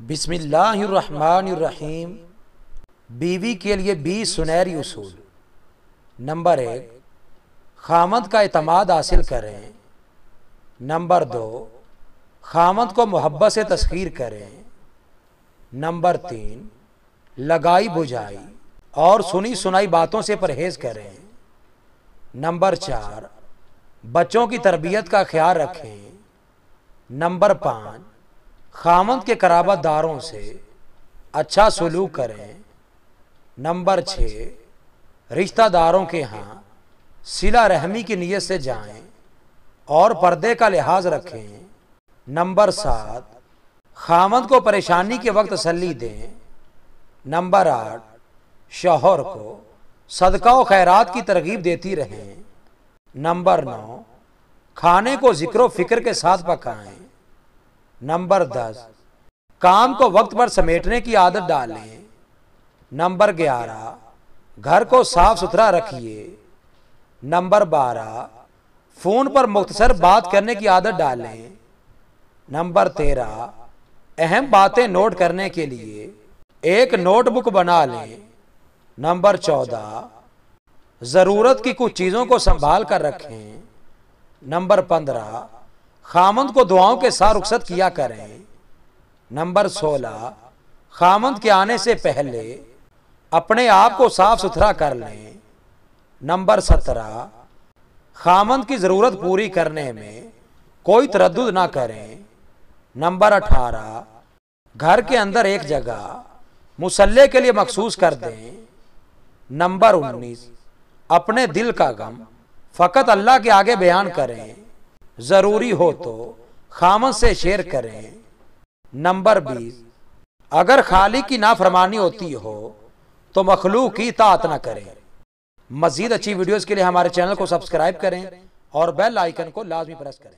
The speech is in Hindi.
बिस्मिल्लाहिर्रहमानिर्रहीम। बीवी के लिए 20 सुनहरी उसूल। नंबर 1, खामद का एतमाद हासिल करें। नंबर 2, खामद को मोहब्बत से तस्खीर करें। नंबर 3, लगाई बुझाई और सुनी सुनाई बातों से परहेज करें। नंबर 4, बच्चों की तरबियत का ख्याल रखें। नंबर 5, खामद के कराबतदारों से अच्छा सलूक करें। नंबर 6, रिश्तेदारों के यहाँ सिला रहमी की नीयत से जाएं और पर्दे का लिहाज रखें। नंबर 7, खामद को परेशानी के वक्त तसल्ली दें। नंबर 8, शौहर को सदका व खैरात की तरगीब देती रहें। नंबर 9, खाने को जिक्र फिक्र के साथ पकाएं। नंबर 10, काम को वक्त पर समेटने की आदत डालें। नंबर 11, घर को साफ सुथरा रखिए। नंबर 12, फोन पर मुख्तसर बात करने की आदत डालें। नंबर 13, अहम बातें नोट करने के लिए एक नोटबुक बना लें। नंबर 14, जरूरत की कुछ चीजों को संभाल कर रखें। नंबर 15, खामद को दुआओं के साथ रुखसत किया करें। नंबर 16, खामद के आने से पहले अपने आप को साफ सुथरा कर लें। नंबर 17, खामद की जरूरत पूरी करने में कोई तरद्दुद ना करें। नंबर 18, घर के अंदर एक जगह मुसल्ले के लिए मखसूस कर दें। नंबर 19, अपने दिल का गम फकत अल्लाह के आगे बयान करें। जरूरी हो तो खामद से शेयर करें। नंबर 20, अगर खालिक की नाफरमानी होती हो तो मखलूक की इताअत न करें। मजीद अच्छी वीडियोस के लिए हमारे चैनल को सब्सक्राइब करें और बेल आइकन को लाजमी प्रेस करें।